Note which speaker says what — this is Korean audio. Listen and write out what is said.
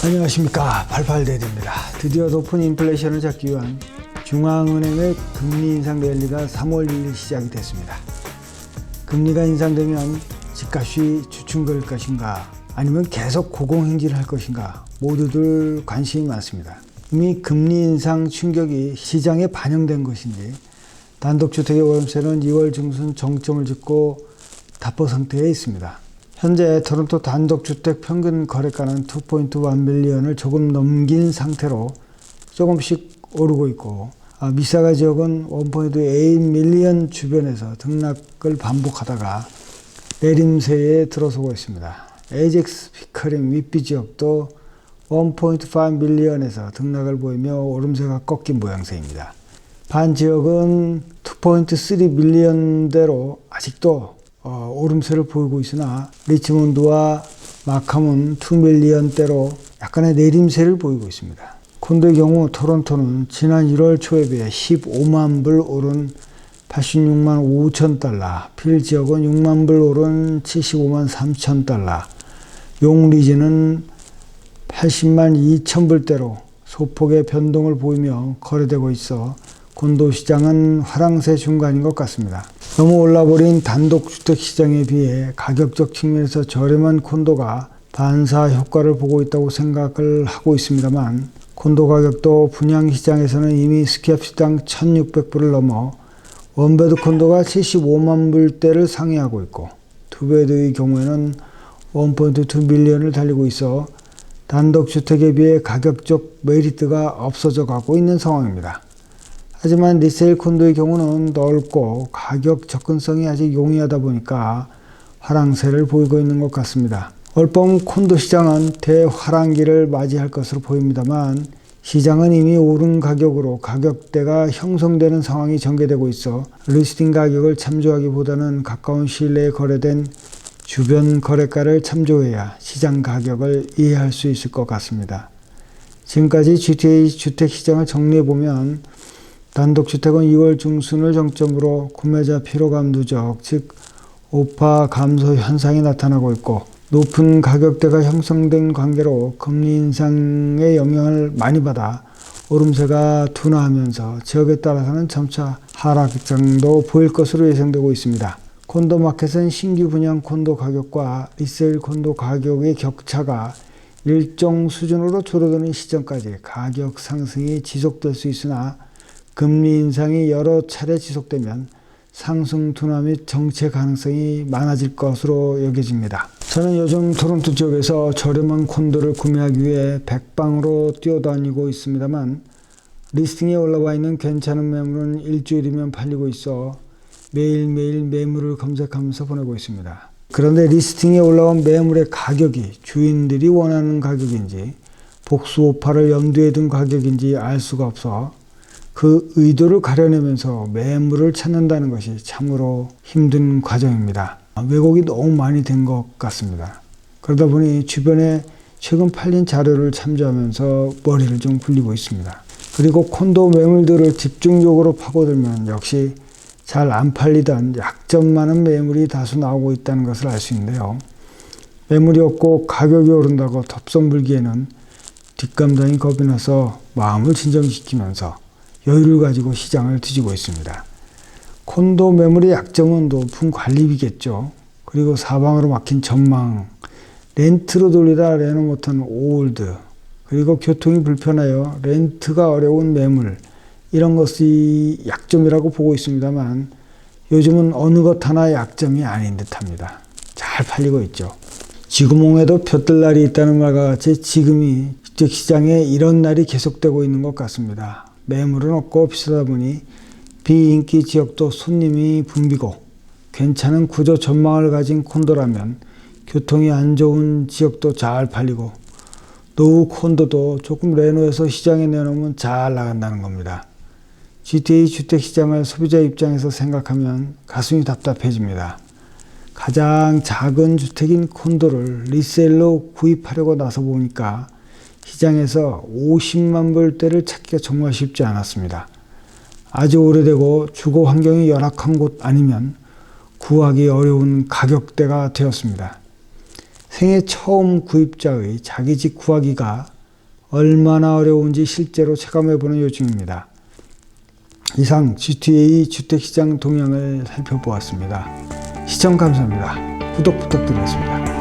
Speaker 1: 안녕하십니까, 88대리입니다. 드디어 높은 인플레이션을 잡기 위한 중앙은행의 금리 인상 랠리가 3월 1일 시작이 됐습니다. 금리가 인상되면 집값이 주춤거릴 것인가, 아니면 계속 고공행진을 할 것인가, 모두들 관심이 많습니다. 이미 금리 인상 충격이 시장에 반영된 것인지 단독주택의 월세는 2월 중순 정점을 찍고 답보 상태에 있습니다. 현재 토론토 단독주택 평균 거래가는 2.1 밀리언을 조금 넘긴 상태로 조금씩 오르고 있고, 미사가 지역은 1.8 밀리언 주변에서 등락을 반복하다가 내림세에 들어서고 있습니다. 에이젝스 피커링 윗비 지역도 1.5 밀리언에서 등락을 보이며 오름세가 꺾인 모양새입니다. 반 지역은 2.3 밀리언대로 아직도 오름세를 보이고 있으나 리치몬드와 마캄은 2 밀리언대로 약간의 내림세를 보이고 있습니다. 콘도의 경우 토론토는 지난 1월 초에 비해 15만 불 오른 86만 5천 달러, 필 지역은 6만 불 오른 75만 3천 달러, 용 리지는 80만 2천 불대로 소폭의 변동을 보이며 거래되고 있어 콘도 시장은 화랑세 중간인 것 같습니다. 너무 올라버린 단독주택 시장에 비해 가격적 측면에서 저렴한 콘도가 반사 효과를 보고 있다고 생각을 하고 있습니다만, 콘도 가격도 분양시장에서는 이미 스퀘어피트당 1,600불을 넘어 원베드 콘도가 75만 불대를 상회하고 있고, 투베드의 경우에는 1.2 밀리언을 달리고 있어 단독주택에 비해 가격적 메리트가 없어져 가고 있는 상황입니다. 하지만 리세일 콘도의 경우는 넓고 가격 접근성이 아직 용이하다 보니까 화랑세를 보이고 있는 것 같습니다. 올봄 콘도 시장은 대화랑기를 맞이할 것으로 보입니다만, 시장은 이미 오른 가격으로 가격대가 형성되는 상황이 전개되고 있어 리스팅 가격을 참조하기보다는 가까운 시일 내에 거래된 주변 거래가를 참조해야 시장 가격을 이해할 수 있을 것 같습니다. 지금까지 GTA 주택시장을 정리해보면, 단독주택은 2월 중순을 정점으로 구매자 피로감 누적, 즉 오파 감소 현상이 나타나고 있고, 높은 가격대가 형성된 관계로 금리 인상의 영향을 많이 받아 오름세가 둔화하면서 지역에 따라서는 점차 하락장도 보일 것으로 예상되고 있습니다. 콘도 마켓은 신규 분양 콘도 가격과 리세일 콘도 가격의 격차가 일정 수준으로 줄어드는 시점까지 가격 상승이 지속될 수 있으나, 금리 인상이 여러 차례 지속되면 상승 둔화 및 정체 가능성이 많아질 것으로 여겨집니다. 저는 요즘 토론토 지역에서 저렴한 콘도를 구매하기 위해 백방으로 뛰어다니고 있습니다만, 리스팅에 올라와 있는 괜찮은 매물은 일주일이면 팔리고 있어 매일매일 매물을 검색하면서 보내고 있습니다. 그런데 리스팅에 올라온 매물의 가격이 주인들이 원하는 가격인지 복수 오파를 염두에 둔 가격인지 알 수가 없어 그 의도를 가려내면서 매물을 찾는다는 것이 참으로 힘든 과정입니다. 왜곡이 너무 많이 된 것 같습니다. 그러다 보니 주변에 최근 팔린 자료를 참조하면서 머리를 좀 굴리고 있습니다. 그리고 콘도 매물들을 집중적으로 파고들면 역시 잘 안 팔리던 약점 많은 매물이 다수 나오고 있다는 것을 알 수 있는데요. 매물이 없고 가격이 오른다고 덥석 물기에는 뒷감당이 겁이 나서 마음을 진정시키면서 여유를 가지고 시장을 뒤지고 있습니다. 콘도 매물의 약점은 높은 관리비겠죠. 그리고 사방으로 막힌 전망, 렌트로 돌리다 레노 못한 올드, 그리고 교통이 불편하여 렌트가 어려운 매물, 이런 것이 약점이라고 보고 있습니다만, 요즘은 어느 것 하나 약점이 아닌 듯합니다. 잘 팔리고 있죠. 쥐구멍에도 볕들 날이 있다는 말과 같이 지금이 주택시장에 이런 날이 계속되고 있는 것 같습니다. 매물은 없고 비싸다 보니 비인기 지역도 손님이 붐비고, 괜찮은 구조 전망을 가진 콘도라면 교통이 안 좋은 지역도 잘 팔리고, 노후 콘도도 조금 레노해서 시장에 내놓으면 잘 나간다는 겁니다. GTA 주택시장을 소비자 입장에서 생각하면 가슴이 답답해집니다. 가장 작은 주택인 콘도를 리세일로 구입하려고 나서 보니까 시장에서 50만 불대를 찾기가 정말 쉽지 않았습니다. 아주 오래되고 주거 환경이 열악한 곳 아니면 구하기 어려운 가격대가 되었습니다. 생애 처음 구입자의 자기 집 구하기가 얼마나 어려운지 실제로 체감해보는 요즘입니다. 이상 GTA 주택시장 동향을 살펴보았습니다. 시청 감사합니다. 구독 부탁드리겠습니다.